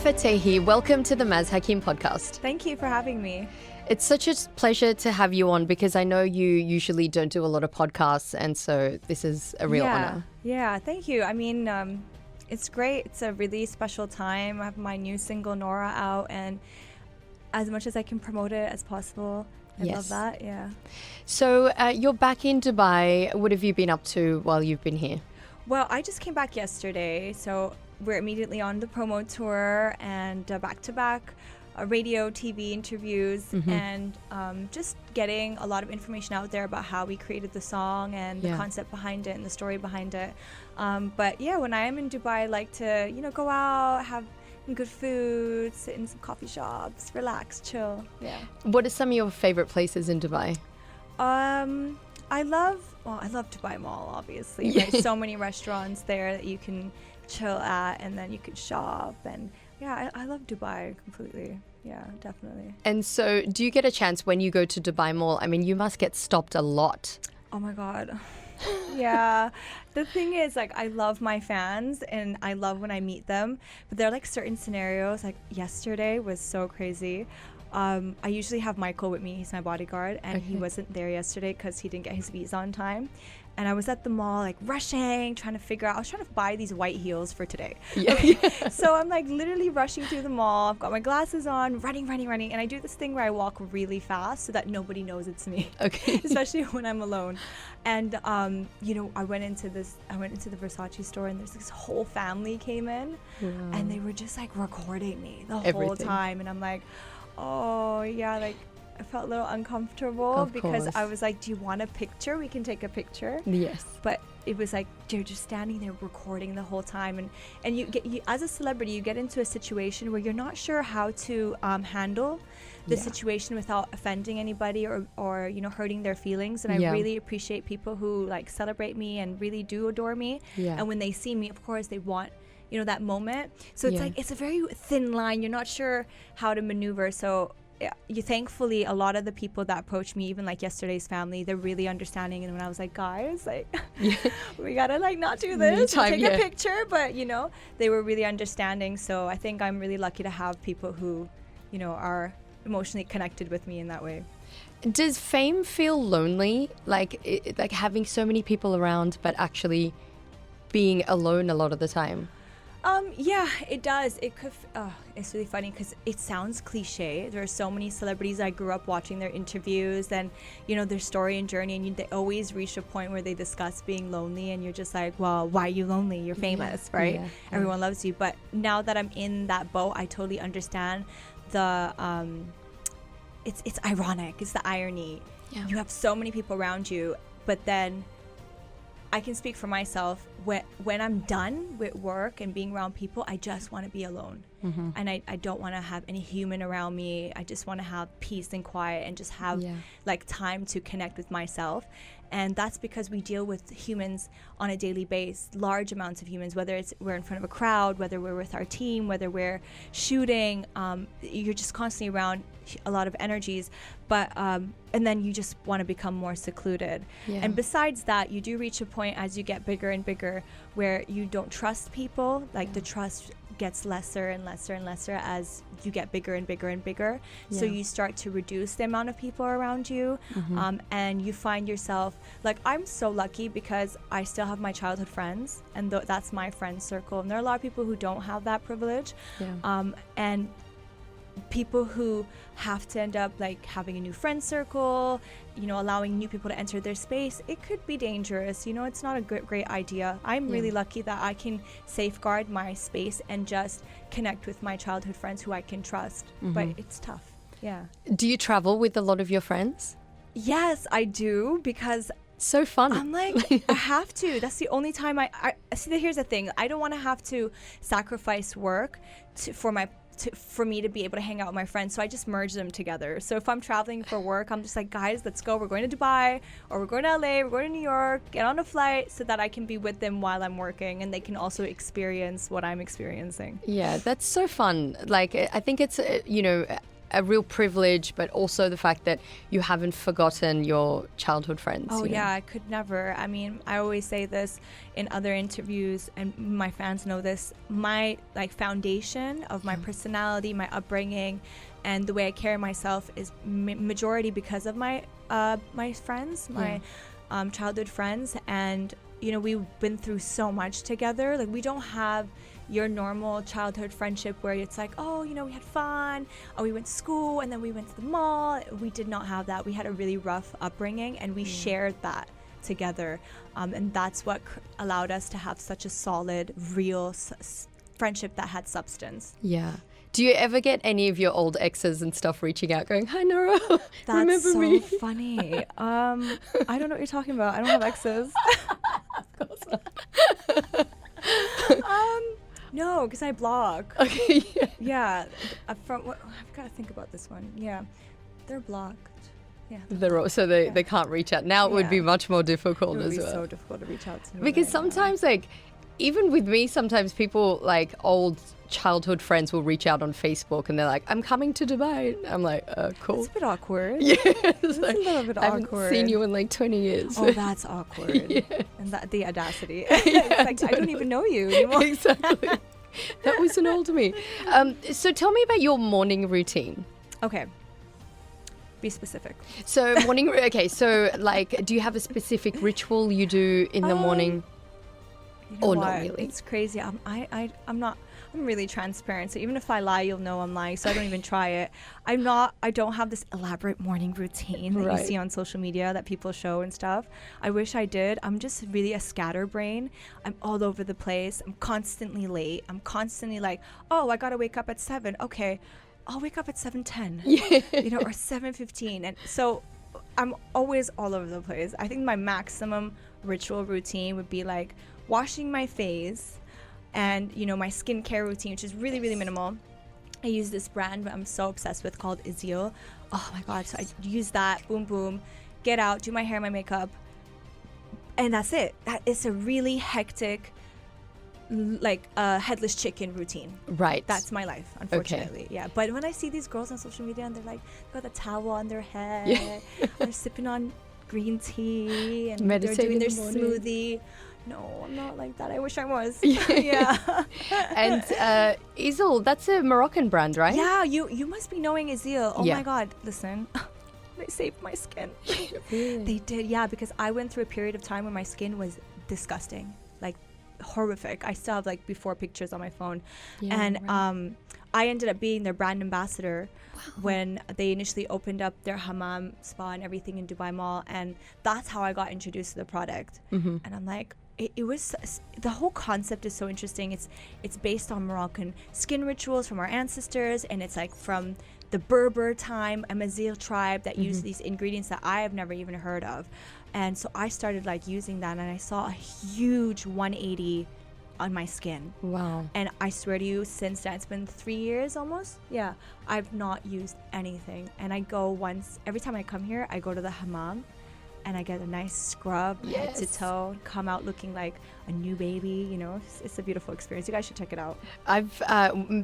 Fatehi, welcome to the Maz Hakim podcast. Thank you for having me. It's such a pleasure to have you on because I know you usually don't do a lot of podcasts, and so this is a real honor. Yeah, thank you. I mean, it's great. It's a really special time. I have my new single Nora out, and as much as I can promote it as possible, I love that. Yeah. So you're back in Dubai. What have you been up to while you've been here? Well, I just came back yesterday, so we're immediately on the promo tour and back-to-back radio, TV interviews, and just getting a lot of information out there about how we created the song and the concept behind it and the story behind it. But yeah, when I am in Dubai, I like to, go out, have good food, sit in some coffee shops, relax, chill. Yeah. What are some of your favorite places in Dubai? I love Dubai Mall, obviously. There's so many restaurants there that you can chill at, and then you can shop, and I love Dubai completely. Yeah, definitely. And so do you get a chance when you go to Dubai Mall? I mean, you must get stopped a lot. Oh my God. Yeah. The thing is, I love my fans and I love when I meet them, but there are certain scenarios, yesterday was so crazy. I usually have Michael with me. He's my bodyguard, and he wasn't there yesterday because he didn't get his visa on time. And I was at the mall, rushing, trying to figure out. I was trying to buy these white heels for today. Yeah. So I'm literally rushing through the mall. I've got my glasses on, running. And I do this thing where I walk really fast so that nobody knows it's me. Okay. Especially when I'm alone. And, I went into the Versace store, and there's this whole family came in. Wow. And they were just recording me the whole time. And I'm like, oh, yeah, I felt a little uncomfortable because I was like, do you want a picture? We can take a picture. Yes. But it was they're just standing there recording the whole time. And you as a celebrity, you get into a situation where you're not sure how to handle the situation without offending anybody or hurting their feelings. And I really appreciate people who it's me and really do adore me. Yeah. And when they see me, of course, they want that moment. So it's it's a very thin line. You're not sure how to maneuver. So thankfully, a lot of the people that approached me, even yesterday's family, they're really understanding. And when I was like, guys, we gotta not do this, take a picture, but they were really understanding. So I think I'm really lucky to have people who are emotionally connected with me in that way. Does fame feel lonely, like having so many people around but actually being alone a lot of the time? Yeah, it does. It could. It's really funny because it sounds cliche. There are so many celebrities I grew up watching their interviews and their story and journey, and they always reach a point where they discuss being lonely, and you're just like, well, why are you lonely? You're famous, right? Yeah. Everyone loves you. But now that I'm in that boat, I totally understand the. It's ironic. It's the irony. Yeah. You have so many people around you, but then I can speak for myself. When I'm done with work and being around people, I just want to be alone. And I don't want to have any human around me. I just want to have peace and quiet and just have time to connect with myself. And that's because we deal with humans on a daily basis, large amounts of humans, whether we're in front of a crowd, whether we're with our team, whether we're shooting, you're just constantly around a lot of energies, but and then you just want to become more secluded. And besides that, you do reach a point as you get bigger and bigger where you don't trust people. The trust gets lesser and lesser and lesser as you get bigger and bigger and bigger. So you start to reduce the amount of people around you, and you find yourself I'm so lucky because I still have my childhood friends, and that's my friend circle, and there are a lot of people who don't have that privilege. And people who have to end up having a new friend circle, allowing new people to enter their space, it could be dangerous. It's not a great idea. I'm really lucky that I can safeguard my space and just connect with my childhood friends who I can trust. But it's tough. Yeah. Do you travel with a lot of your friends? Yes, I do, because so fun. I'm I have to. That's the only time I see. Here's the thing. I don't want to have to sacrifice work for me to be able to hang out with my friends, so I just merge them together. So if I'm traveling for work, I'm just guys, let's go. We're going to Dubai, or we're going to LA, we're going to New York, get on a flight so that I can be with them while I'm working, and they can also experience what I'm experiencing. Yeah, that's so fun. I think it's, a real privilege, but also the fact that you haven't forgotten your childhood friends. Oh, you know? yeah, I could never. I mean, I always say this in other interviews, and my fans know this. My foundation of my personality, my upbringing, and the way I carry myself is majority because of my my friends, my childhood friends. And we've been through so much together. Like, we don't have your normal childhood friendship where it's like, oh, we had fun, we went to school, and then we went to the mall. We did not have that. We had a really rough upbringing, and we shared that together, and that's what allowed us to have such a solid, real friendship that had substance. Yeah. Do you ever get any of your old exes and stuff reaching out going, hi, Nora, remember That's so me? funny. I don't know what you're talking about. I don't have exes. Of course not. No, because I block. Okay, Yeah. I've got to think about this one. Yeah. They're blocked. Yeah. So they can't reach out. Now it would be much more difficult It would as be well. so difficult to reach out to me. Because right now. sometimes, even with me, sometimes people, old childhood friends will reach out on Facebook and they're like, I'm coming to Dubai. I'm like, cool. It's a bit awkward. Yeah. It's a little bit I haven't awkward. seen you in 20 years. Oh, that's awkward. Yeah. And the audacity. It's like, I don't even know you anymore. Exactly. That was an old me. So tell me about your morning routine. Okay. Be specific. So do you have a specific ritual you do in the morning? Or not really? It's crazy. I'm really transparent. So even if I lie, you'll know I'm lying. So I don't even try it. I don't have this elaborate morning routine that you see on social media that people show and stuff. I wish I did. I'm just really a scatterbrain. I'm all over the place. I'm constantly late. I'm constantly like, oh, I got to wake up at 7. Okay. I'll wake up at 7:10. Yeah. Or 7:15. And so I'm always all over the place. I think my maximum ritual routine would be like washing my face and my skincare routine, which is really, really minimal. I use this brand I'm so obsessed with called Izio. Oh my god. So I use that, boom boom, get out, do my hair, my makeup, and that's it. That is a really hectic headless chicken routine. Right. That's my life, unfortunately. Okay. Yeah. But when I see these girls on social media and they're like, got a towel on their head, they're sipping on green tea and they're doing their smoothie. No, I'm not like that. I wish I was. Yeah. And Izil, that's a Moroccan brand, right? Yeah, you must be knowing Izil. Oh my god, listen. They saved my skin. Really? They did, yeah, because I went through a period of time when my skin was disgusting. Horrific. I still have before pictures on my phone. Yeah, and I ended up being their brand ambassador when they initially opened up their hammam spa and everything in Dubai Mall, and that's how I got introduced to the product. And I'm like, it was, the whole concept is so interesting. It's based on Moroccan skin rituals from our ancestors, and it's from the Berber time, Amazigh tribe that used these ingredients that I have never even heard of. And so I started using that, and I saw a huge 180 on my skin. Wow. And I swear to you, since then, it's been 3 years almost. Yeah. I've not used anything. And I go once, every time I come here, I go to the hammam and I get a nice scrub head to toe, come out looking like a new baby. It's a beautiful experience. You guys should check it out.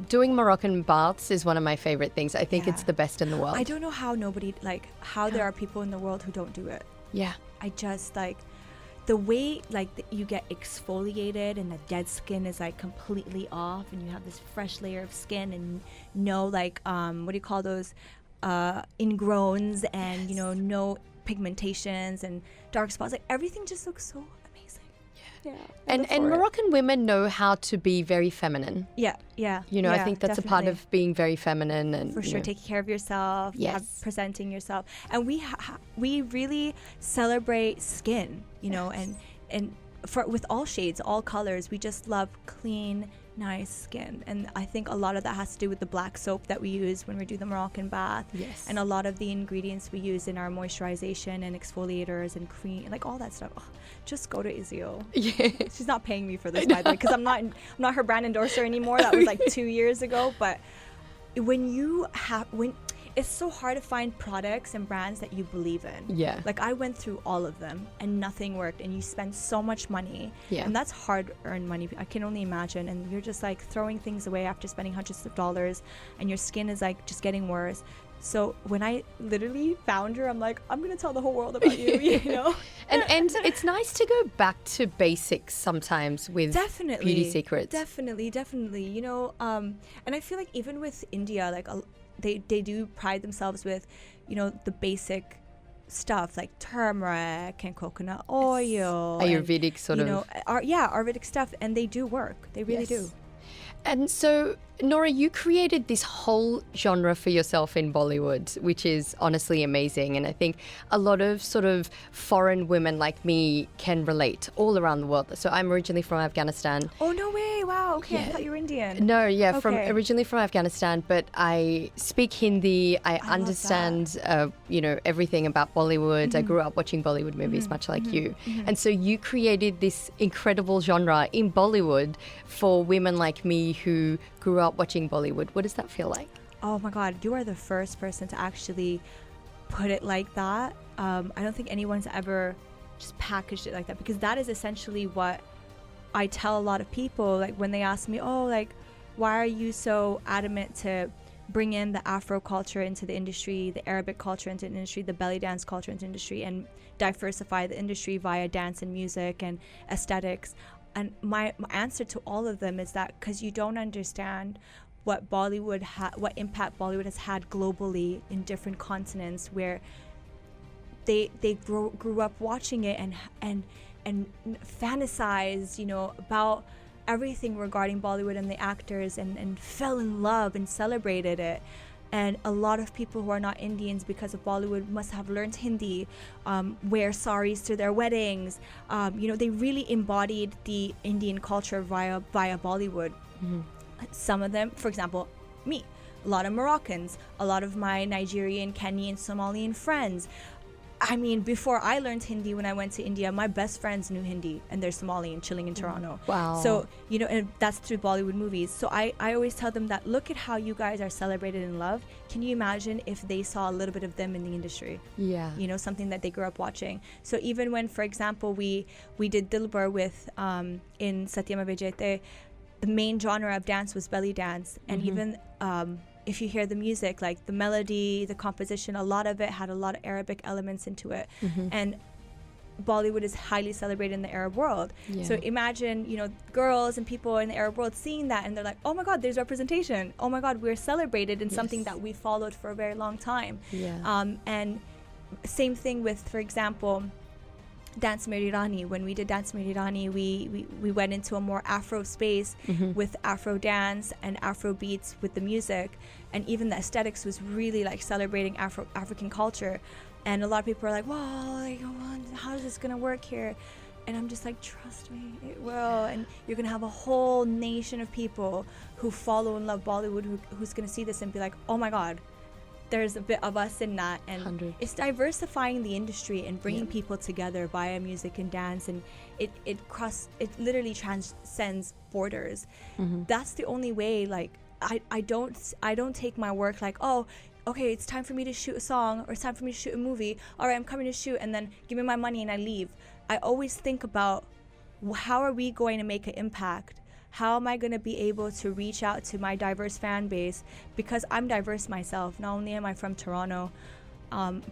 Doing Moroccan baths is one of my favorite things. I think it's the best in the world. I don't know how there are people in the world who don't do it. Yeah. I just the way you get exfoliated and the dead skin is completely off, and you have this fresh layer of skin and no what do you call those ingrowns and no pigmentations and dark spots. Everything just looks so amazing. Yeah. And Moroccan women know how to be very feminine. Yeah. I think that's definitely a part of being very feminine, and for sure, taking care of yourself, presenting yourself. And we really celebrate skin, and with all shades, all colors. We just love clean, nice skin. And I think a lot of that has to do with the black soap that we use when we do the Moroccan bath. Yes. And a lot of the ingredients we use in our moisturization and exfoliators and cream, all that stuff. Oh, just go to Izio. Yeah. She's not paying me for this, by the way, because I'm not her brand endorser anymore. That was 2 years ago. But when it's so hard to find products and brands that you believe in. Yeah. Like I went through all of them and nothing worked, and you spend so much money. Yeah. And that's hard earned money. I can only imagine. And you're just like throwing things away after spending hundreds of dollars, and your skin is like just getting worse. So when I literally found her, I'm like, I'm gonna tell the whole world about you, you know. And it's nice to go back to basics sometimes with Definitely beauty secrets. Definitely. You know, and I feel like even with India, like they do pride themselves with, you know, the basic stuff like turmeric and coconut oil, Ayurvedic sort you of. know, Ayurvedic stuff, and they do work. They really do. And so, Nora, you created this whole genre for yourself in Bollywood, which is honestly amazing. And I think a lot of sort of foreign women like me can relate all around the world. So I'm originally from Afghanistan. Oh, no way. Wow. Okay. Yeah. I thought you were Indian. No, yeah, Okay. originally from Afghanistan, but I speak Hindi. I understand, you know, everything about Bollywood. I grew up watching Bollywood movies, much like you. And so you created this incredible genre in Bollywood for women like me who grew up watching Bollywood. What does that feel like? Oh my God, you are the first person to actually put it like that. I don't think anyone's ever just packaged it like that, because that is essentially what I tell a lot of people. Like when they ask me, oh, like, why are you so adamant to bring in the Afro culture into the industry, the Arabic culture into the industry, the belly dance culture into the industry, and diversify the industry via dance and music and aesthetics? And my answer to all of them is that because you don't understand what what impact Bollywood has had globally in different continents, where they grew up watching it and fantasize, you know, about everything regarding Bollywood and the actors, and fell in love and celebrated it. And a lot of people who are not Indians because of Bollywood must have learned Hindi, wear saris to their weddings. You know, they really embodied the Indian culture via Bollywood. Some of them, for example, me, a lot of Moroccans, a lot of my Nigerian, Kenyan, Somalian friends. I mean, before I learned Hindi when I went to India, my best friends knew Hindi, and they're Somali and chilling in Toronto. Wow. So, you know, and that's through Bollywood movies. So I always tell them that, look at how you guys are celebrated and loved. Can you imagine if they saw a little bit of them in the industry? Yeah. You know, something that they grew up watching. So even when, for example, we did Dilbar with, in Satyam Vijayate, the main genre of dance was belly dance. And even, if you hear the music, like the melody, the composition, a lot of it had a lot of Arabic elements into it. And Bollywood is highly celebrated in the Arab world. Yeah. So imagine, you know, girls and people in the Arab world seeing that, and they're like, oh my God, there's representation. Oh my God, we're celebrated in something that we followed for a very long time. Yeah. And same thing with, for example, Dance Meri Rani. When we did Dance Meri Rani, we went into a more Afro space with Afro dance and Afro beats with the music, and even the aesthetics was really like celebrating African culture. And a lot of people are like, well, like, how is this gonna work here? And I'm just like, trust me, it will. And you're gonna have a whole nation of people who follow and love Bollywood who's gonna see this and be like, oh my God, there's a bit of us in that. And 100. It's diversifying the industry and bringing people together via music and dance, and it literally transcends borders. That's the only way. Like I don't take my work like, oh, okay, it's time for me to shoot a song, or it's time for me to shoot a movie, all right, I'm coming to shoot, and then give me my money and I leave. I always think about, how are we going to make an impact? How am I going to be able to reach out to my diverse fan base? Because I'm diverse myself. Not only am I from Toronto,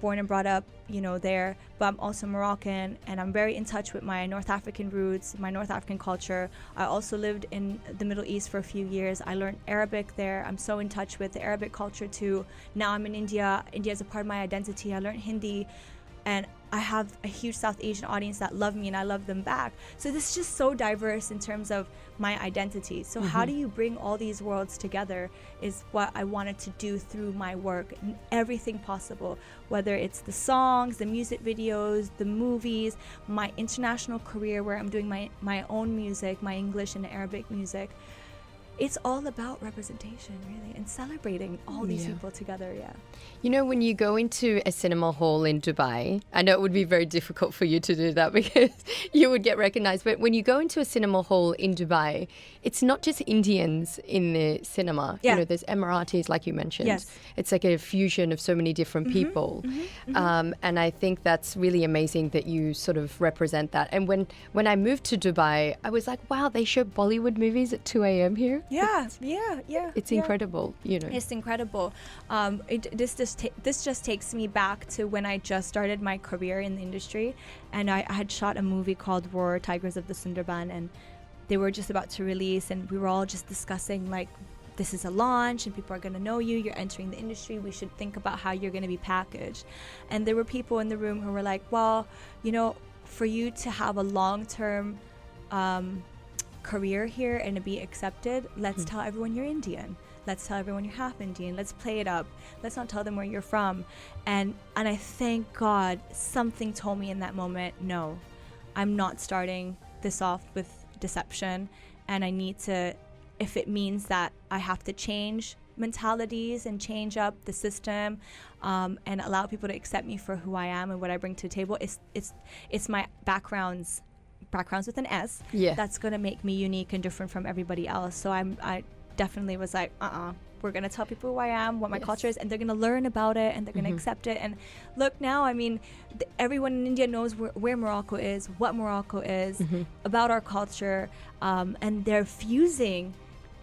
born and brought up, you know, there, but I'm also Moroccan, and I'm very in touch with my North African roots, my North African culture. I also lived in the Middle East for a few years. I learned Arabic there. I'm so in touch with the Arabic culture too. Now I'm in India. India is a part of my identity. I learned Hindi, and I have a huge South Asian audience that love me, and I love them back. So this is just so diverse in terms of my identity. So how do you bring all these worlds together is what I wanted to do through my work, and everything possible, whether it's the songs, the music videos, the movies, my international career where I'm doing my own music, my English and Arabic music. it's all about representation, really, and celebrating all these people together. Yeah. You know, when you go into a cinema hall in Dubai, I know it would be very difficult for you to do that because you would get recognized, but when you go into a cinema hall in Dubai, it's not just Indians in the cinema. Yeah. You know, there's Emiratis, like you mentioned. Yes. It's like a fusion of so many different people. And I think that's really amazing that you sort of represent that. And when I moved to Dubai, I was like, wow, they show Bollywood movies at 2 a.m. here? Yeah. It's incredible, you know. It's incredible. This just takes me back to when I just started my career in the industry, and I had shot a movie called Roar, Tigers of the Sundarban, and they were just about to release, and we were all just discussing, like, this is a launch and people are going to know you, you're entering the industry, we should think about how you're going to be packaged. And there were people in the room who were like, well, you know, for you to have a long-term career here and to be accepted, let's tell everyone you're Indian. Let's tell everyone you're half Indian. Let's play it up. Let's not tell them where you're from. And I thank God something told me in that moment, no, I'm not starting this off with deception, and I need to, if it means that I have to change mentalities and change up the system, and allow people to accept me for who I am and what I bring to the table. It's my backgrounds with an S. Yeah. That's gonna make me unique and different from everybody else. So I definitely was like, we're gonna tell people who I am, what my culture is, and they're gonna learn about it and they're gonna accept it. And look now, I mean, everyone in India knows where Morocco is, what Morocco is, about our culture, and they're fusing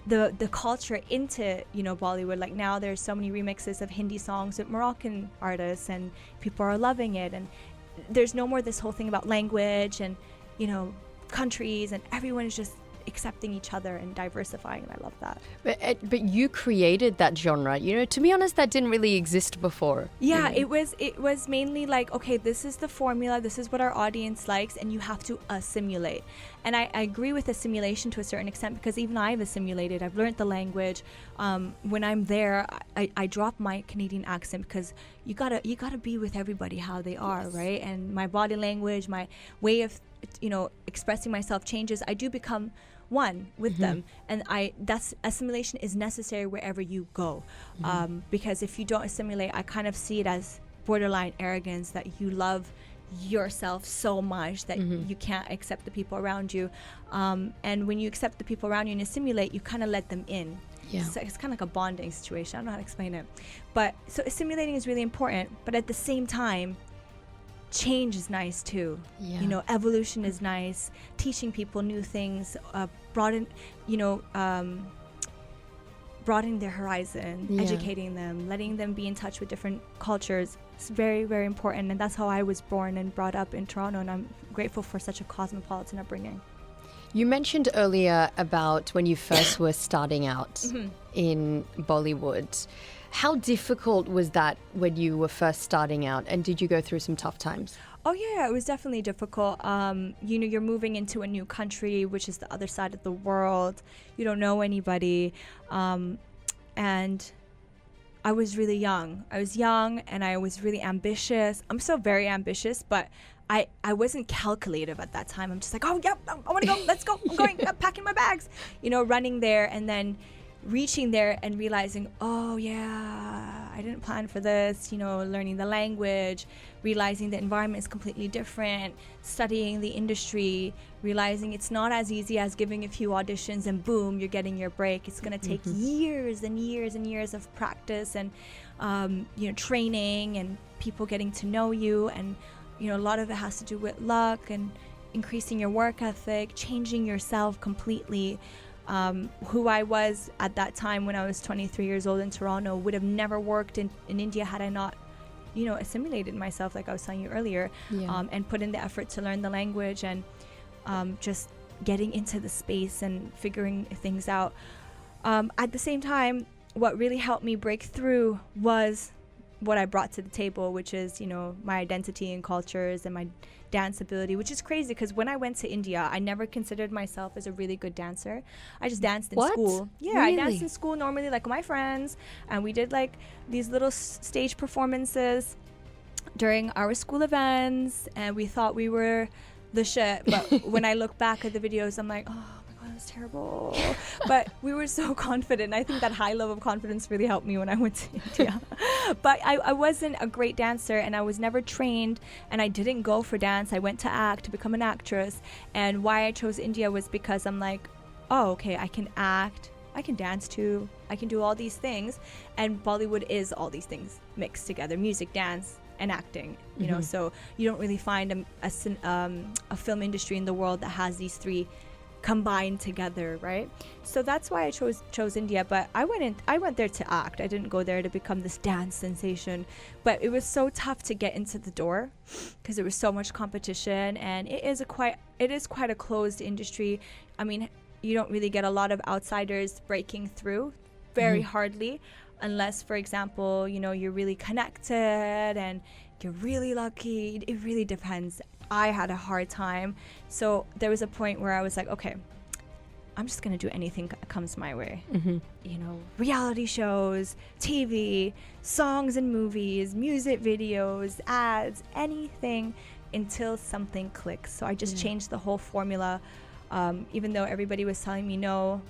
the culture into, you know, Bollywood. Like now there's so many remixes of Hindi songs with Moroccan artists and people are loving it, and there's no more this whole thing about language and, you know, countries, and everyone is just accepting each other and diversifying, and I love that. But you created that genre. You know, to be honest, that didn't really exist before. Yeah, you know? it was mainly like, okay, this is the formula, this is what our audience likes, and you have to assimilate. And I agree with assimilation to a certain extent, because even I've assimilated. I've learned the language. When I'm there, I drop my Canadian accent, because you gotta be with everybody how they are, right? And my body language, my way of, you know, expressing myself changes. I do become one with them, and that's assimilation is necessary wherever you go, because if you don't assimilate, I kind of see it as borderline arrogance, that you love yourself so much that you can't accept the people around you, and when you accept the people around you and assimilate, you kind of let them in. So it's kind of like a bonding situation. I don't know how to explain it, but so assimilating is really important, but at the same time, change is nice too. You know, evolution is nice. Teaching people new things, broaden their horizon, educating them, letting them be in touch with different cultures. It's very, very important, and that's how I was born and brought up in Toronto, and I'm grateful for such a cosmopolitan upbringing. You mentioned earlier about when you first were starting out in Bollywood. How difficult was that when you were first starting out, and did you go through some tough times? Oh yeah, it was definitely difficult. You know, you're moving into a new country, which is the other side of the world. You don't know anybody, and I was really young. I was young, and I was really ambitious. I'm still very ambitious, but I wasn't calculative at that time. I'm just like, oh yeah, I want to go. Let's go. I'm going. I'm packing my bags. You know, running there, and then reaching there and realizing, oh yeah, I didn't plan for this, you know, learning the language, realizing the environment is completely different, studying the industry, realizing it's not as easy as giving a few auditions and boom, you're getting your break. It's going to take years and years and years of practice and, you know, training and people getting to know you. And, you know, a lot of it has to do with luck and increasing your work ethic, changing yourself completely. Who I was at that time when I was 23 years old in Toronto would have never worked in India had I not, you know, assimilated myself, like I was telling you earlier, and put in the effort to learn the language and just getting into the space and figuring things out. At the same time, what really helped me break through was what I brought to the table, which is, you know, my identity and cultures and my dance ability, which is crazy because when I went to India, I never considered myself as a really good dancer. I just danced in school. Yeah, really? I danced in school normally, like with my friends, and we did like these little stage performances during our school events, and we thought we were the shit. But when I look back at the videos, I'm like, oh my god, was terrible. But we were so confident. I think that high level of confidence really helped me when I went to India. But I wasn't a great dancer, and I was never trained, and I didn't go for dance. I went to act, to become an actress. And why I chose India was because I'm like, oh, okay, I can act, I can dance too, I can do all these things. And Bollywood is all these things mixed together: music, dance, and acting, you know. So you don't really find a film industry in the world that has these three combined together, right? So that's why I chose India. But I went there to act. I didn't go there to become this dance sensation. But it was so tough to get into the door because there was so much competition, and it is quite a closed industry. I mean, you don't really get a lot of outsiders breaking through, very hardly, unless, for example, you know, you're really connected and you're really lucky. It really depends. I had a hard time. So there was a point where I was like, okay, I'm just going to do anything that comes my way. You know, reality shows, TV, songs and movies, music videos, ads, anything until something clicks. So I just changed the whole formula. Even though everybody was telling me, no,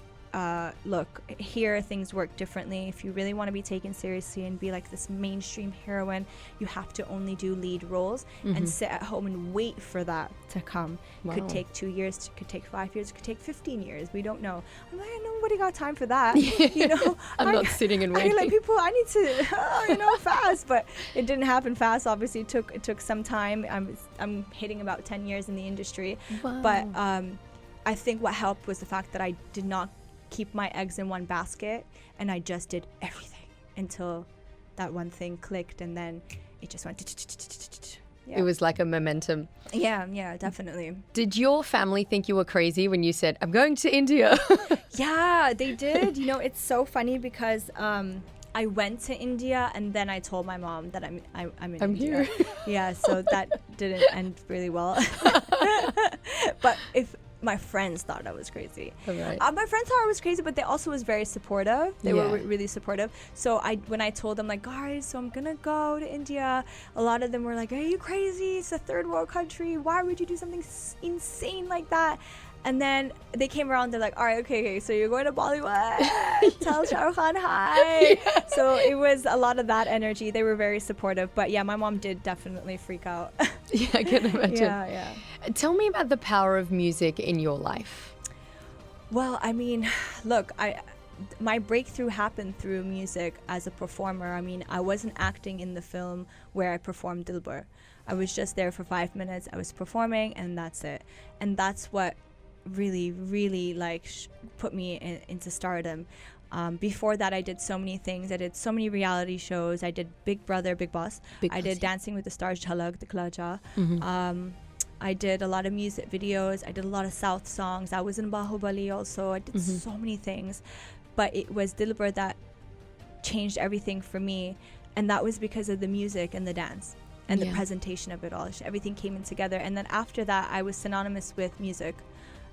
look, here things work differently. If you really want to be taken seriously and be like this mainstream heroine, you have to only do lead roles and sit at home and wait for that to come. Wow. Could take 2 years, could take 5 years, could take 15 years. We don't know. I'm like, nobody got time for that. You know, I'm not sitting and waiting. Like, people, I need to, you know, fast. But it didn't happen fast. Obviously, it took some time. I'm hitting about 10 years in the industry. Wow. But I think what helped was the fact that I did not keep my eggs in one basket, and I just did everything until that one thing clicked, and then it just went. It was like a momentum. Yeah, definitely. Did your family think you were crazy when you said, I'm going to India? Yeah, they did. You know, it's so funny because I went to India, and then I told my mom that I'm in India. Here. Yeah, so that didn't end really well. But if my friends thought I was crazy. Right. My friends thought I was crazy, but they also was very supportive. They were really supportive. So when I told them, like, guys, so I'm gonna go to India, a lot of them were like, are you crazy? It's a third world country. Why would you do something insane like that? And then they came around, they're like, all right, okay, so you're going to Bollywood. Tell Shah Rukh Khan hi. Yes. So it was a lot of that energy. They were very supportive. But yeah, my mom did definitely freak out. Yeah, I can imagine. Yeah. Tell me about the power of music in your life. Well, I mean, look, my breakthrough happened through music as a performer. I mean, I wasn't acting in the film where I performed Dilbar. I was just there for 5 minutes. I was performing, and that's it. And that's what really like put me into stardom. Before that, I did so many things. I did so many reality shows. I did Big Brother, Big Boss. I did Dancing with the Stars, Jhalak, Dikhla Ja. I did a lot of music videos. I did a lot of South songs. I was in Bahubali also. I did so many things. But it was Dilbar that changed everything for me. And that was because of the music and the dance and the presentation of it all. Everything came in together. And then after that, I was synonymous with music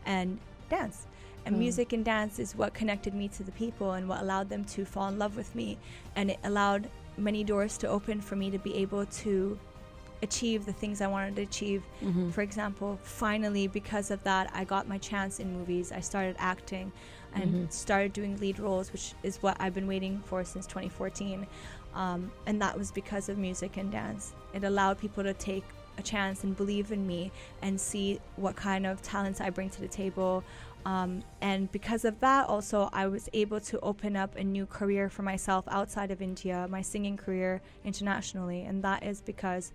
and dance. And music and dance is what connected me to the people and what allowed them to fall in love with me. And it allowed many doors to open for me to be able to achieve the things I wanted to achieve. For example, finally, because of that, I got my chance in movies. I started acting and started doing lead roles, which is what I've been waiting for since 2014. And that was because of music and dance. It allowed people to take a chance and believe in me and see what kind of talents I bring to the table. And because of that, also, I was able to open up a new career for myself outside of India, my singing career internationally. And that is because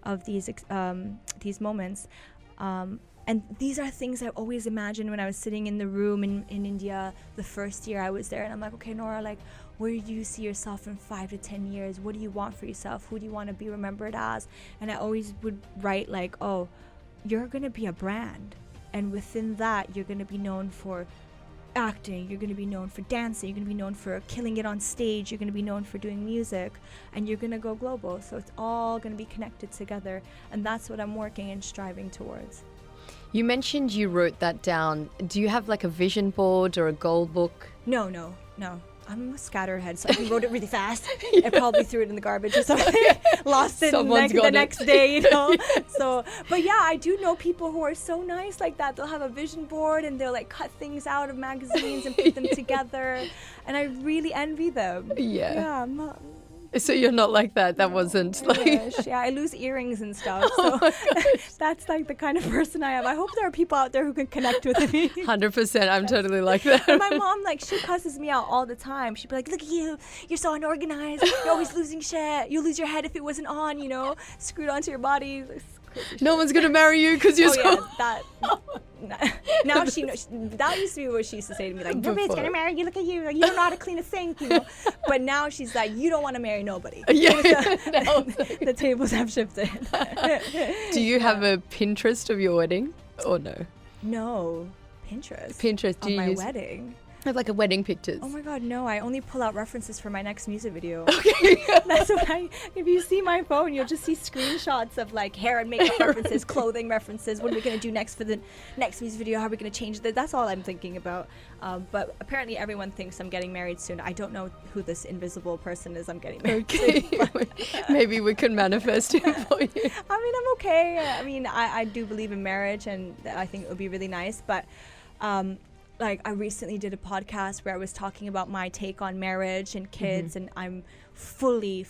of these moments. And these are things I always imagined when I was sitting in the room in India the first year I was there. And I'm like, okay, Nora, like, where do you see yourself in 5 to 10 years? What do you want for yourself? Who do you want to be remembered as? And I always would write like, oh, you're going to be a brand. And within that, you're going to be known for acting, you're going to be known for dancing, you're going to be known for killing it on stage, you're going to be known for doing music, and you're going to go global. So it's all going to be connected together. And that's what I'm working and striving towards. You mentioned you wrote that down. Do you have like a vision board or a goal book? No. I'm a scatterhead, so I wrote it really fast. I probably threw it in the garbage or something. Lost it the next day, you know. Yes. So, but yeah, I do know people who are so nice like that. They'll have a vision board and they'll like cut things out of magazines and put them together, and I really envy them. Yeah, I'm not. So you're not like that. That wasn't like. Yeah, I lose earrings and stuff. So that's like the kind of person I am. I hope there are people out there who can connect with me. 100%. I'm totally like that. And my mom, like, she cusses me out all the time. She'd be like, "Look at you. You're so unorganized. You're always losing shit. You lose your head if it wasn't on, you know, screwed onto your body." No one's gonna marry you because you're so. Yeah, now she knows. That used to be what she used to say to me, like, "Nobody's gonna marry you. Look at you. Like, you don't know how to clean a sink, you know." But now she's like, "You don't want to marry nobody." Yeah. The tables have shifted. Do you have a Pinterest of your wedding, or no? No, Pinterest. Pinterest. Do you my use wedding? I have like a wedding pictures. Oh my god, no! I only pull out references for my next music video. Okay. That's what if you see my phone, you'll just see screenshots of like hair and makeup references, clothing references. What are we gonna do next for the next music video? How are we gonna change that? That's all I'm thinking about. But apparently everyone thinks I'm getting married soon. I don't know who this invisible person is I'm getting married to. Maybe we can manifest it for you. I mean, I'm okay. I mean, I do believe in marriage, and I think it would be really nice. But like, I recently did a podcast where I was talking about my take on marriage and kids, and I'm fully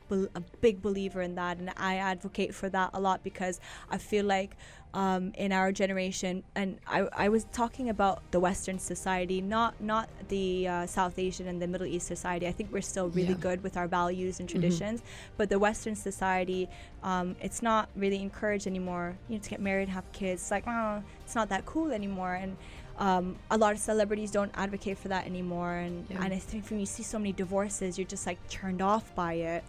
a big believer in that, and I advocate for that a lot because I feel like in our generation, and I was talking about the Western society, not the South Asian and the Middle East society. I think we're still really good with our values and traditions, but the Western society, it's not really encouraged anymore, you know, to get married and have kids. It's like, oh, it's not that cool anymore, and a lot of celebrities don't advocate for that anymore, and I think when you see so many divorces, you're just like turned off by it.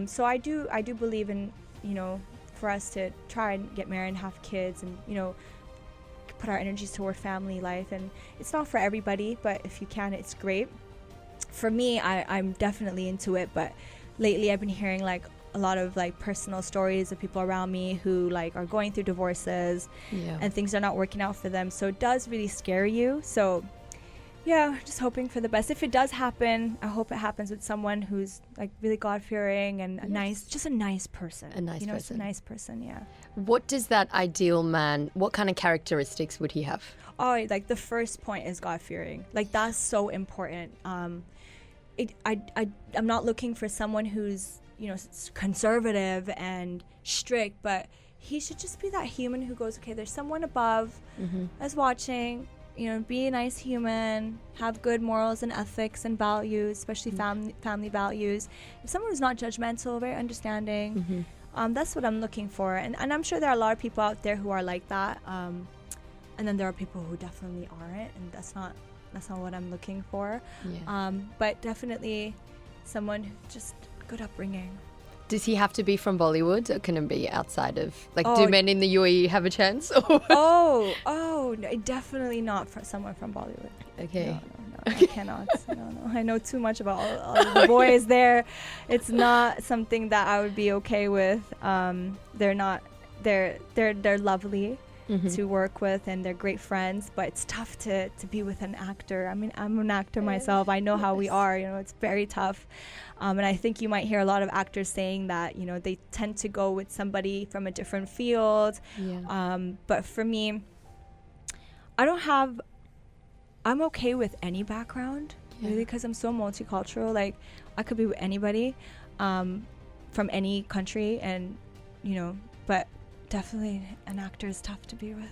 So I do believe in, you know, for us to try and get married and have kids, and, you know, put our energies toward family life. And it's not for everybody, but if you can, it's great. For me, I'm definitely into it, but lately I've been hearing like a lot of like personal stories of people around me who like are going through divorces and things are not working out for them, so it does really scare you. So yeah, just hoping for the best. If it does happen, I hope it happens with someone who's like really God-fearing and a nice person. A nice person. Just a nice person, yeah. What does that ideal man, what kind of characteristics would he have? Oh, like the first point is God-fearing. Like, that's so important. I'm not looking for someone who's, you know, conservative and strict, but he should just be that human who goes, okay, there's someone above that's watching, you know, be a nice human, have good morals and ethics and values, especially family values. If someone who's not judgmental, very understanding, that's what I'm looking for. And I'm sure there are a lot of people out there who are like that, and then there are people who definitely aren't, and that's not what I'm looking for. But definitely someone who just good upbringing. Does he have to be from Bollywood, or can it be outside of, like, do men in the UAE have a chance? No, definitely not for someone from Bollywood. Okay. No, I cannot. No. I know too much about all the boys there. It's not something that I would be okay with. They're lovely to work with, and they're great friends, but it's tough to be with an actor. I mean, I'm an actor myself. I know how we are, you know, it's very tough. And I think you might hear a lot of actors saying that, you know, they tend to go with somebody from a different field. But for me, I'm okay with any background, really, because I'm so multicultural. Like, I could be with anybody from any country, and, you know, but definitely an actor is tough to be with.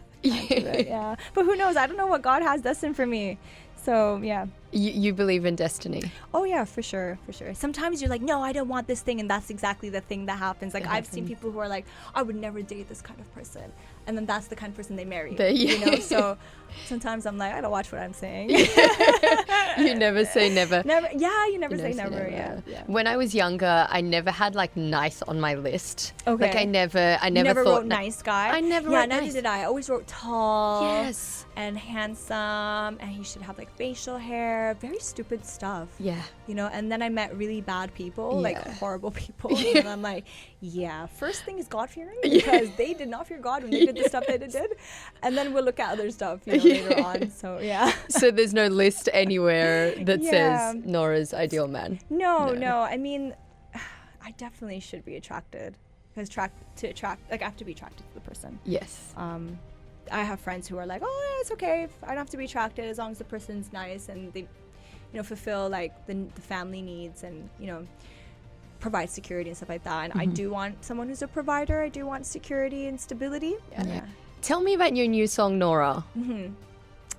But who knows? I don't know what God has destined for me. So yeah. You believe in destiny? Oh yeah, for sure. Sometimes you're like, no, I don't want this thing, and that's exactly the thing that happens. Like, I've seen people who are like, I would never date this kind of person, and then that's the kind of person they marry. You know, so sometimes I'm like, I don't watch what I'm saying. You never say never. You never say never. Yeah. When I was younger, I never had like nice on my list. Okay. Like, I never wrote nice guy. I never wrote nice. Neither did I. I always wrote tall. Yes. And handsome, and he should have like like facial hair, very stupid stuff. Yeah. You know, and then I met really bad people, like horrible people. And I'm like, yeah, first thing is God-fearing, because they did not fear God when they did the stuff that they did. And then we'll look at other stuff, you know, later on. So, yeah. So there's no list anywhere that says Nora's ideal man? No. I mean, I definitely should be attracted. Because I have to be attracted to the person. Yes. I have friends who are like, oh, yeah, it's okay. I don't have to be attracted as long as the person's nice and they, you know, fulfill like the family needs and, you know, provide security and stuff like that. And I do want someone who's a provider. I do want security and stability. Yeah. Tell me about your new song, Nora.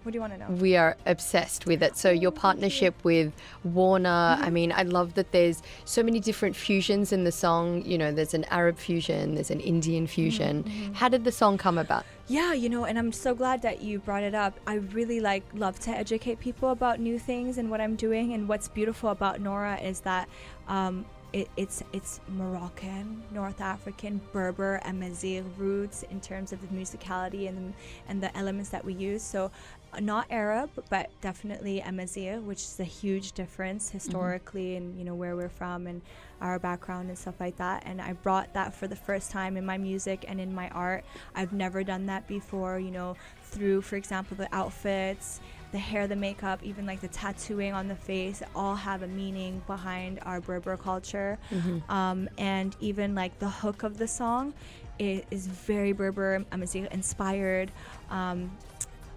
What do you want to know? We are obsessed with it. So your partnership with Warner, I mean, I love that there's so many different fusions in the song. You know, there's an Arab fusion, there's an Indian fusion. How did the song come about? Yeah, you know, and I'm so glad that you brought it up. I really love to educate people about new things and what I'm doing. And what's beautiful about Nora is that it's Moroccan, North African, Berber, Amazigh roots in terms of the musicality and the elements that we use. So not Arab, but definitely Amazigh, which is a huge difference historically and, you know, where we're from and our background and stuff like that. And I brought that for the first time in my music and in my art. I've never done that before, you know, through, for example, the outfits, the hair, the makeup, even like the tattooing on the face, all have a meaning behind our Berber culture. And even like the hook of the song is very Berber Amazigh inspired.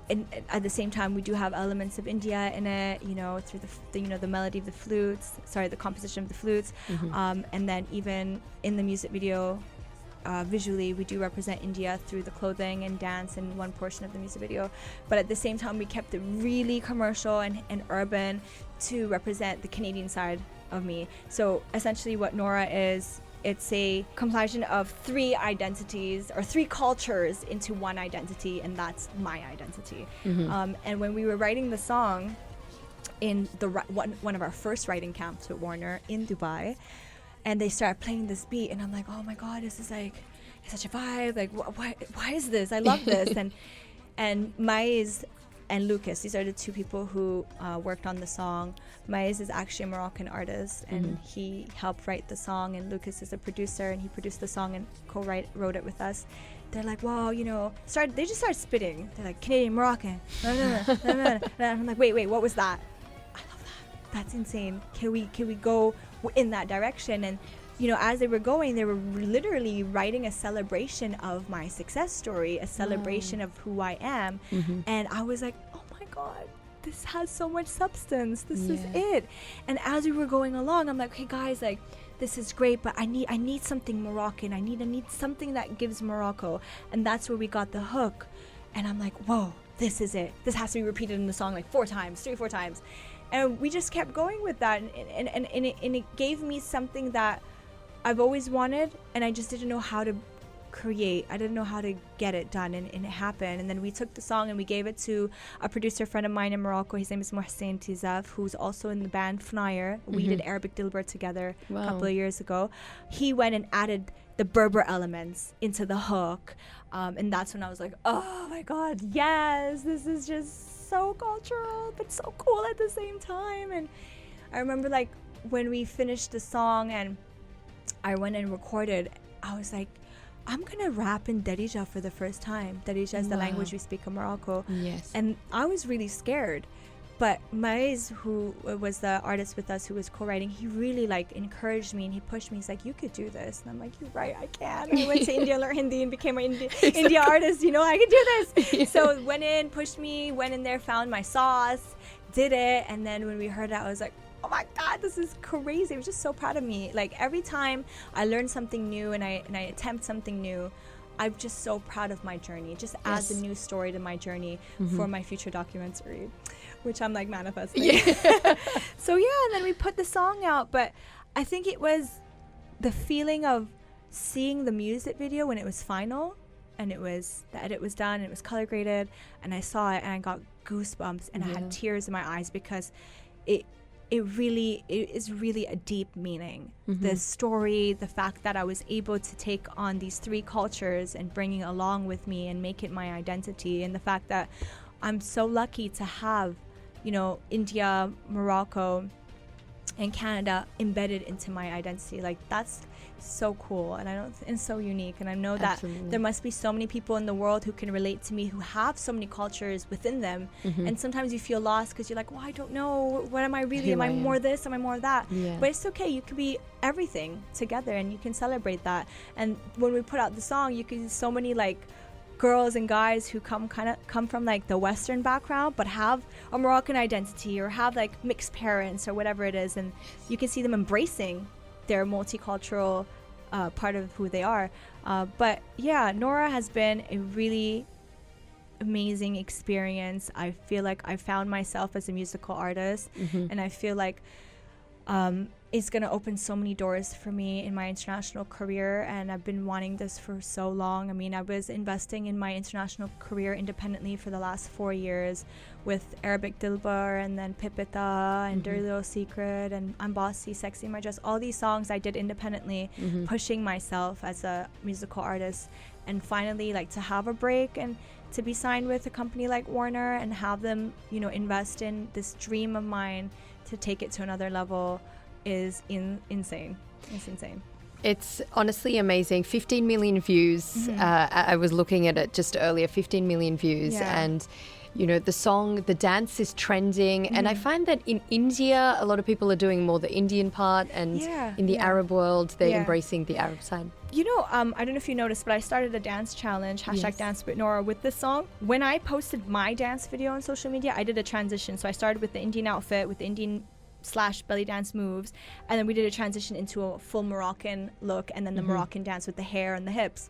And at the same time, we do have elements of India in it, you know, through the you know, the melody of the flutes, the composition of the flutes. And then even in the music video, visually, we do represent India through the clothing and dance in one portion of the music video. But at the same time, we kept it really commercial and urban to represent the Canadian side of me. So essentially what Nora is, it's a compilation of 3 identities or 3 cultures into one identity, and that's my identity. And when we were writing the song in one of our first writing camps with Warner in Dubai, and they started playing this beat, and I'm like, oh my God, this is like such a vibe. Like, why is this? I love this. And Maz and Lucas, these are the 2 people who worked on the song. Maz is actually a Moroccan artist, and he helped write the song, and Lucas is a producer, and he produced the song and wrote it with us. They're like, wow, you know, they just started spitting. They're like, Canadian, Moroccan. And I'm like, wait, what was that? I love that. That's insane. Can we go in that direction? And you know, as they were going, they were literally writing a celebration of my success story, a celebration of who I am. And I was like, oh my God, this has so much substance. This is it. And as we were going along, I'm like, hey guys, like, this is great, but I need something Moroccan. I need something that gives Morocco. And that's where we got the hook. And I'm like, whoa, this is it. This has to be repeated in the song like 4 times, 4 times. And we just kept going with that. And it gave me something that I've always wanted, and I just didn't know how to create. I didn't know how to get it done, and it happened. And then we took the song and we gave it to a producer friend of mine in Morocco. His name is Mohsen Tizaf, who's also in the band Fnyer. We did Arabic Dilber together a couple of years ago. He went and added the Berber elements into the hook, and that's when I was like, oh my God, yes, this is just so cultural but so cool at the same time. And I remember like when we finished the song and I went and recorded, I was like, I'm gonna rap in Darija for the first time. Darija is the language we speak in Morocco. Yes. And I was really scared. But Maz, who was the artist with us who was co-writing, he really like encouraged me and he pushed me. He's like, you could do this. And I'm like, you're right, I can. And I went to India, learned Hindi and became an India artist. You know, I could do this. So went in, pushed me, went in there, found my sauce, did it. And then when we heard it, I was like, oh my God, this is crazy. I was just so proud of me. Like every time I learn something new and I attempt something new, I'm just so proud of my journey. It just adds a new story to my journey for my future documentary, which I'm like manifesting. Yeah. So yeah, and then we put the song out. But I think it was the feeling of seeing the music video when it was final and the edit was done and it was color graded and I saw it and I got goosebumps and I had tears in my eyes because it is really a deep meaning. The story, the fact that I was able to take on these 3 cultures and bring it along with me and make it my identity, and the fact that I'm so lucky to have India, Morocco, and Canada embedded into my identity. Like, that's so cool, and so unique. And I know that there must be so many people in the world who can relate to me, who have so many cultures within them. And sometimes you feel lost because you're like, well, I don't know, what am I really? Am I more this? Am I more that? But it's okay. You can be everything together, and you can celebrate that. And when we put out the song, you can see so many like girls and guys who come from like the Western background but have a Moroccan identity, or have like mixed parents or whatever it is, and you can see them embracing their multicultural part of who they are. But yeah, Nora has been a really amazing experience. I feel like I found myself as a musical artist, and I feel like it's going to open so many doors for me in my international career, and I've been wanting this for so long. I mean, I was investing in my international career independently for the last 4 years with Arabic Dilbar, and then Pipita, and Dirty Little Secret, and I'm Bossy, Sexy in My Dress. All these songs I did independently, pushing myself as a musical artist. And finally, like, to have a break and to be signed with a company like Warner and have them, invest in this dream of mine to take it to another level is insane. It's insane. It's honestly amazing. 15 million views. I was looking at it just earlier. 15 million views. And the song, the dance is trending. And I find that in India, a lot of people are doing more the Indian part, and in the Arab world, they're embracing the Arab side. I don't know if you noticed, but I started a dance challenge, #Dance with Nora, with this song. When I posted my dance video on social media, I did a transition. So I started with the Indian outfit, with the Indian / belly dance moves, and then we did a transition into a full Moroccan look, and then the Moroccan dance with the hair and the hips.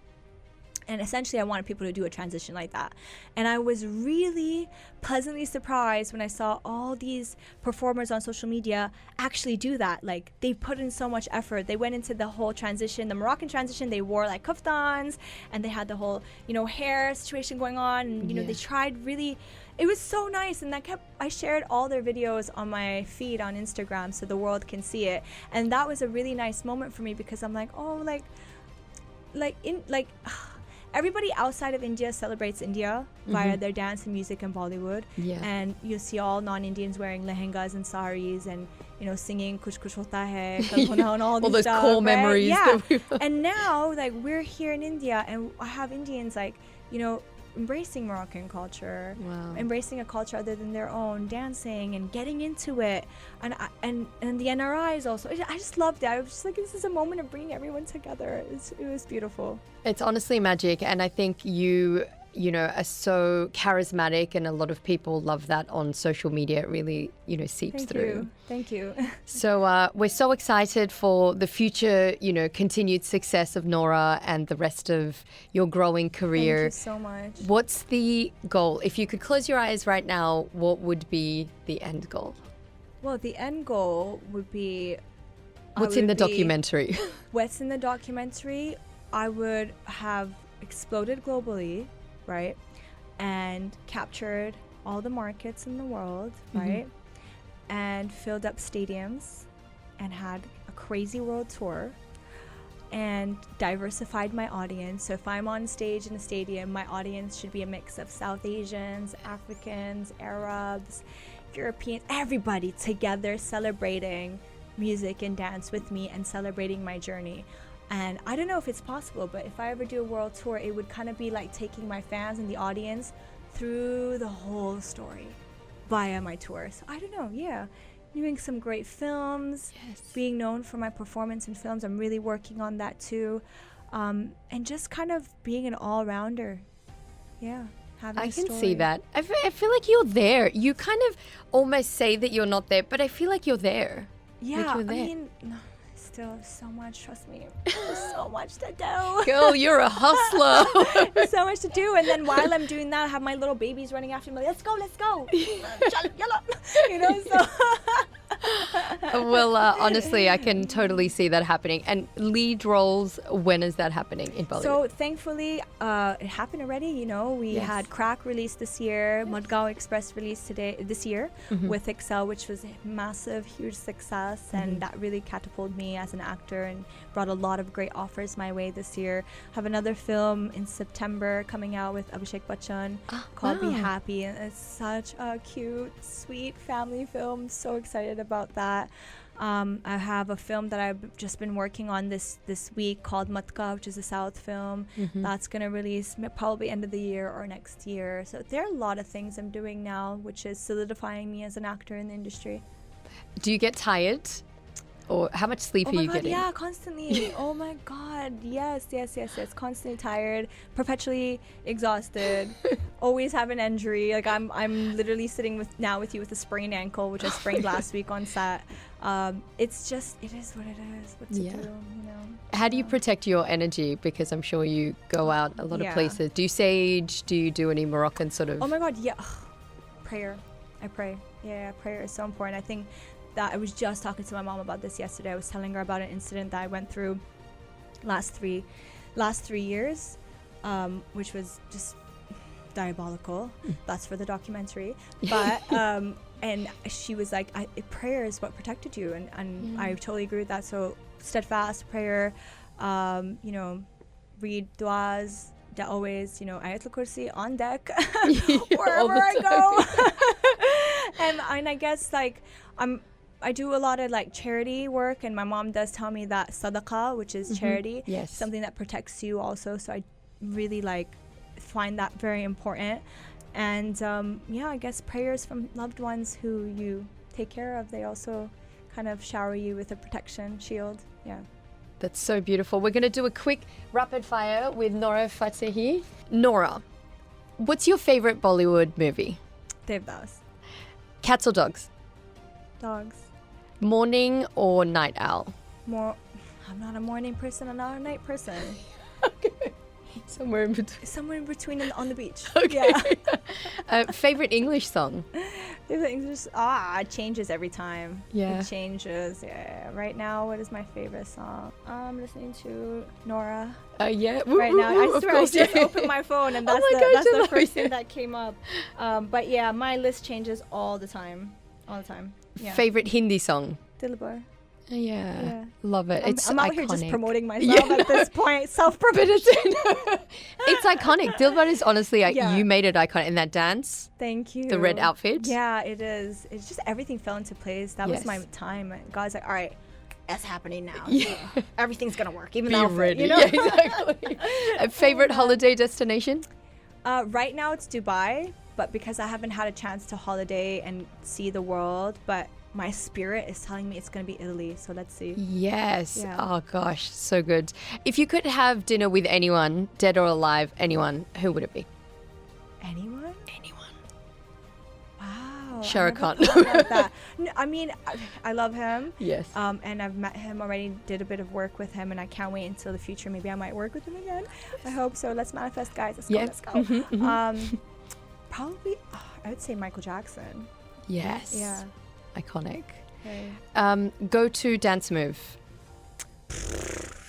And essentially I wanted people to do a transition like that. And I was really pleasantly surprised when I saw all these performers on social media actually do that. Like, they put in so much effort. They went into the whole transition, the Moroccan transition. They wore like kaftans, and they had the whole hair situation going on, and they tried really. It was so nice, and I shared all their videos on my feed on Instagram so the world can see it. And that was a really nice moment for me, because I'm like, oh, everybody outside of India celebrates India via their dance and music and Bollywood. And you see all non-Indians wearing lehengas and saris, and singing Kuch Kuch Hota Hai, and all these stuff, core memories. And now, like, we're here in India, and I have Indians like embracing Moroccan culture, embracing a culture other than their own, dancing and getting into it, and the NRIs also. I just loved it. I was just like, this is a moment of bringing everyone together. It was beautiful. It's honestly magic, and I think you are so charismatic, and a lot of people love that on social media. It really, seeps through. Thank you. So we're so excited for the future, continued success of Nora and the rest of your growing career. Thank you so much. What's the goal? If you could close your eyes right now, what would be the end goal? Well, the end goal would be... What's in the documentary? What's in the documentary? I would have exploded globally, right? And captured all the markets in the world, right? And filled up stadiums, and had a crazy world tour, and diversified my audience. So if I'm on stage in a stadium, my audience should be a mix of South Asians, Africans, Arabs, Europeans, everybody together celebrating music and dance with me and celebrating my journey. And I don't know if it's possible, but if I ever do a world tour, it would kind of be like taking my fans and the audience through the whole story via my tour. So I don't know, doing some great films, being known for my performance in films. I'm really working on that too. And just kind of being an all-rounder. I can see that. I feel like you're there. You kind of almost say that you're not there, but I feel like you're there. Yeah, like you're there. I mean... Still so much, trust me. There's so much to do. Girl, you're a hustler. There's so much to do, and then while I'm doing that, I have my little babies running after me like, let's go. So Well, honestly, I can totally see that happening. And lead roles, when is that happening in Bollywood? So thankfully, it happened already. You know, we had Crack released this year, Madgaon Express released this year with Excel, which was a massive, huge success, and that really catapulted me as an actor and brought a lot of great offers my way this year. Have another film in September coming out with Abhishek Bachchan called Be Happy, and it's such a cute, sweet family film. So excited about that. I have a film that I've just been working on this week called Matka, which is a South film. That's going to release probably end of the year or next year. So there are a lot of things I'm doing now, which is solidifying me as an actor in the industry. Do you get tired? Or how much sleep are you getting? Yeah, constantly. Oh my God. Yes. Constantly tired, perpetually exhausted, always have an injury. Like I'm literally sitting with you with a sprained ankle, which I sprained last week on set. It is what it is. What to do, you know? How do you protect your energy? Because I'm sure you go out a lot of places. Do you sage? Do you do any Moroccan sort of? Oh my God, yeah. Prayer. I pray. Yeah, prayer is so important. I think that I was just talking to my mom about this yesterday. I was telling her about an incident that I went through last three years, which was just diabolical. That's for the documentary. But and she was like, prayer is what protected you, and I totally agree with that. So steadfast prayer, you know, read duas. That always, you know, Ayatul Kursi on deck wherever I go. and I guess like I do a lot of like charity work, and my mom does tell me that sadaqah, which is charity, something that protects you also. So I really like find that very important. And I guess prayers from loved ones who you take care of, they also kind of shower you with a protection shield. Yeah. That's so beautiful. We're going to do a quick rapid fire with Norra Fatehhi. Nora, what's your favorite Bollywood movie? Devdas. Cats or dogs? Dogs. Morning or night owl? I'm not a morning person. I'm not a night person. Okay. Somewhere in between. Somewhere in between and on the beach. Okay. Yeah. Favorite English song? Favorite English? It changes every time. Yeah. It changes. Yeah. Right now, what is my favorite song? I'm listening to Nora. Yeah. Right now, I swear, I just opened my phone and that's the first thing that came up. But yeah, my list changes all the time. All the time. Yeah. Favorite Hindi song? Dilbar. Yeah. Love it. I'm out here just promoting myself at this point. Self-promotion. It's iconic. Dilbar is honestly, you made it iconic in that dance. Thank you. The red outfit. Yeah, it is. It's just everything fell into place. That was my time. God's like, all right, that's happening now. Yeah. So everything's going to work. Even the outfit, you know? Yeah, exactly. Favorite holiday destination? Right now it's Dubai, but because I haven't had a chance to holiday and see the world, but my spirit is telling me it's going to be Italy, so let's see. Yes. Yeah. Oh, gosh, so good. If you could have dinner with anyone, dead or alive, anyone, who would it be? Anyone? Wow. Shah Rukh Khan. Like that. No, I mean, I love him. Yes. And I've met him already, did a bit of work with him, and I can't wait until the future. Maybe I might work with him again. I hope so. Let's manifest, guys. Let's go. Probably, I would say Michael Jackson. Yes. Yeah. Iconic. Okay. Go-to dance move.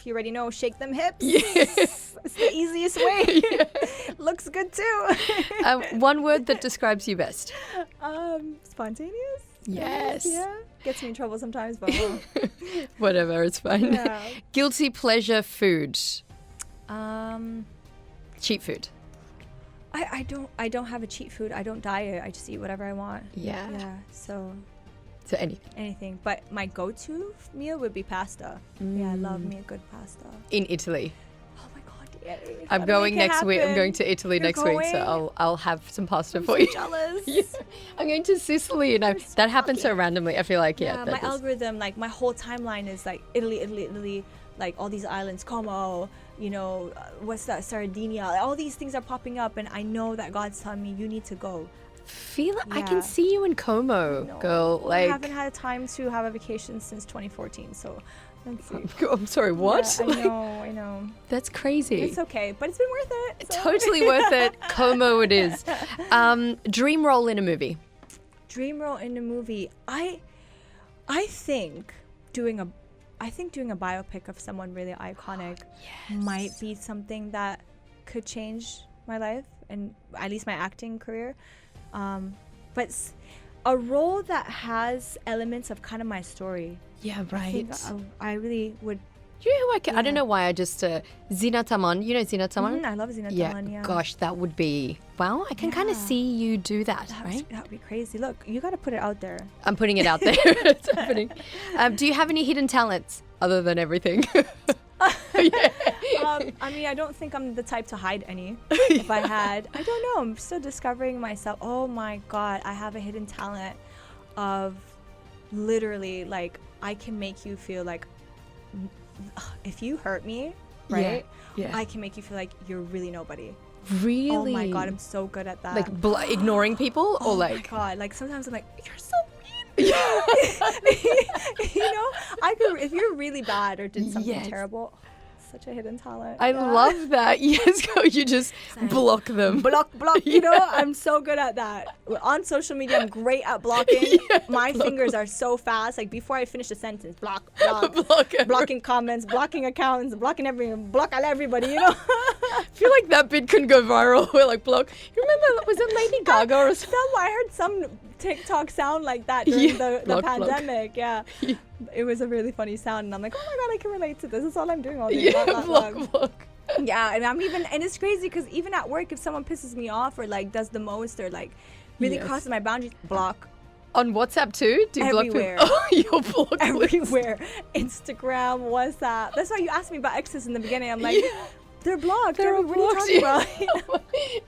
You already know, shake them hips. Yes. It's the easiest way. Looks good too. One word that describes you best. Spontaneous. Yes. Yeah. Gets me in trouble sometimes, but whatever, it's fine. Yeah. Guilty pleasure food. Cheap food. I don't have a cheat food. I don't diet. I just eat whatever I want. Yeah. Yeah. So anything. But my go-to meal would be pasta. Yeah, I love me a good pasta. In Italy. Oh my God, yay. I'm going next week. I'm going to Italy next week, so I'll have some pasta for you. Jealous. Yeah. I'm going to Sicily, and that happens so randomly. I feel like my algorithm, like my whole timeline is like Italy, like all these islands, Como, you know, what's that, Sardinia, all these things are popping up, and I know that God's telling me you need to go. I can see you in Como, girl. Like, I haven't had time to have a vacation since 2014, so let's see. I'm sorry, what? Yeah, I know. That's crazy. It's okay, but it's been worth it. So. Totally worth it. Como it is. Dream role in a movie. Dream role in a movie. I think doing a biopic of someone really iconic might be something that could change my life and at least my acting career. But a role that has elements of kind of my story. Yeah, I right. think I really would. You know who I don't know why I just Zina Taman. You know Zina Taman? I love Zina Yeah, Taman, yeah. gosh, that would be wow. I can kind of see you do that, right? That would be crazy. Look, you got to put it out there. I'm putting it out there. It's happening. Do you have any hidden talents other than everything? I mean, I don't think I'm the type to hide any. If I had, I don't know. I'm still discovering myself. Oh my God, I have a hidden talent of literally, like, I can make you feel like if you hurt me, right? Yeah. I can make you feel like you're really nobody. Really? Oh my God, I'm so good at that. Like ignoring people, or like? Oh my God, like sometimes I'm like, you're so mean. You know, I could if you're really bad or did something terrible. Such a hidden talent. I love that. Yes, go. You just block them. Block. You know, I'm so good at that. On social media, I'm great at blocking. My fingers are so fast. Like before I finish a sentence, block. Blocking comments, blocking accounts, blocking everything, block everybody. You know. I feel like that bit couldn't go viral. We're like block. You remember? Was it Lady Gaga or something? I heard some TikTok sound like that during the pandemic. Yeah. It was a really funny sound, and I'm like, oh my God, I can relate to this. That's all I'm doing all day. Block. Yeah, and it's crazy because even at work, if someone pisses me off or like does the most or like really crosses my boundaries, block. On WhatsApp too? Do you everywhere. block people? Oh, you're blocked. Everywhere. Instagram, WhatsApp. That's why you asked me about exes in the beginning. I'm like, they're blocked. They're blocked.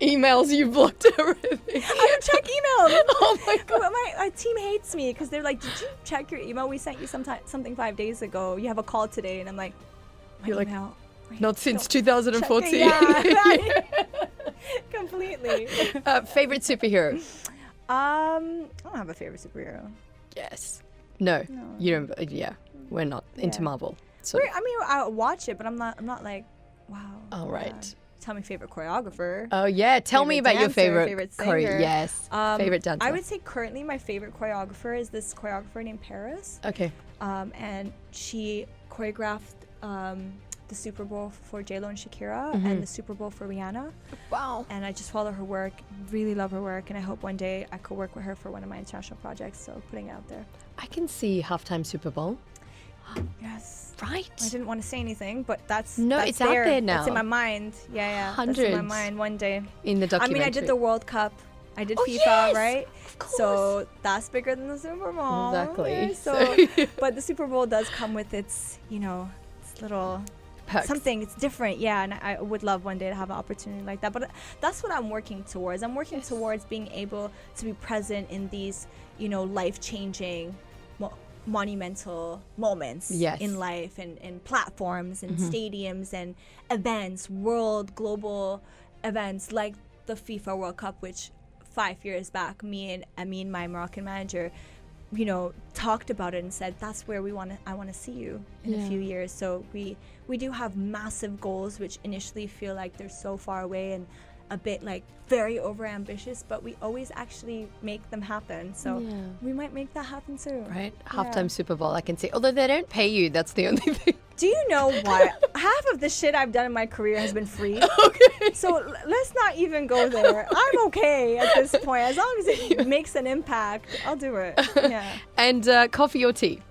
Emails, you blocked everything. I don't check emails. Oh my God. My team hates me because they're like, did you check your email? We sent you something 5 days ago. You have a call today. And I'm like, you're email. Like, not since 2014. Yeah. Completely. Favorite superhero? I don't have a favorite superhero. Yes. No. You don't. Yeah. We're not into Marvel. So. I mean, I watch it, but I'm not like, wow. Oh, right. Tell me favorite choreographer. Oh, yeah. Tell me about your favorite singer. Yes. Favorite dancer. I would say currently my favorite choreographer is this choreographer named Paris. Okay. And she choreographed the Super Bowl for J-Lo and Shakira and the Super Bowl for Rihanna. Wow. And I just follow her work, really love her work, and I hope one day I could work with her for one of my international projects, so putting it out there. I can see halftime Super Bowl. Yes. Right. I didn't want to say anything, but that's it's out there now. It's in my mind. Yeah. Hundreds. That's in my mind one day. In the documentary. I mean, I did the World Cup. I did FIFA, yes! right? Of course. So that's bigger than the Super Bowl. Exactly. Okay, so, but the Super Bowl does come with its, its little perks. Something. It's different, yeah. And I would love one day to have an opportunity like that. But that's what I'm working towards. I'm working towards being able to be present in these, life-changing, monumental moments in life and platforms and stadiums and events, global events like the FIFA World Cup, which 5 years back, me and my Moroccan manager, talked about it and said, that's where I want to see you in a few years. So we do have massive goals, which initially feel like they're so far away and a bit like very overambitious, but we always actually make them happen. So we might make that happen soon. Right? Halftime Super Bowl, I can see. Although they don't pay you, that's the only thing. Do you know what? Half of the shit I've done in my career has been free. Okay. So let's not even go there. I'm okay at this point. As long as it makes an impact, I'll do it. Yeah. And coffee or tea?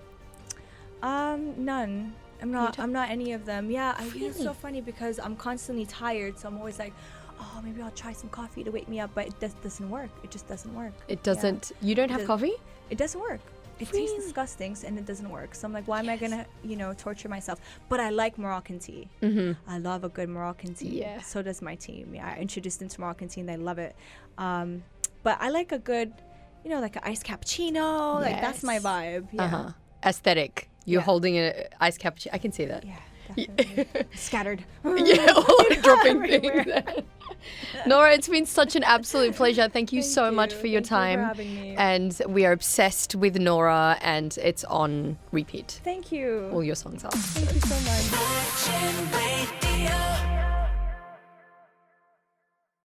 None. I'm not any of them. Yeah, it's so funny because I'm constantly tired, so I'm always like, oh, maybe I'll try some coffee to wake me up, but it doesn't work. It just doesn't work. It doesn't. You don't have coffee? It doesn't work. It tastes disgusting and it doesn't work. So I'm like, why am I gonna, torture myself? But I like Moroccan tea. I love a good Moroccan tea. Yeah. So does my team. Yeah, I introduced them to Moroccan tea and they love it. But I like a good, like an iced cappuccino. Like that's my vibe. Yeah. Aesthetic. You're holding an iced cappuccino. I can see that. Yeah. Definitely. Scattered. Dropping things. Nora, it's been such an absolute pleasure. Thank you so much for your time. Thank you for having me. And we are obsessed with Nora, and it's on repeat. Thank you. All your songs are. Thank you so much.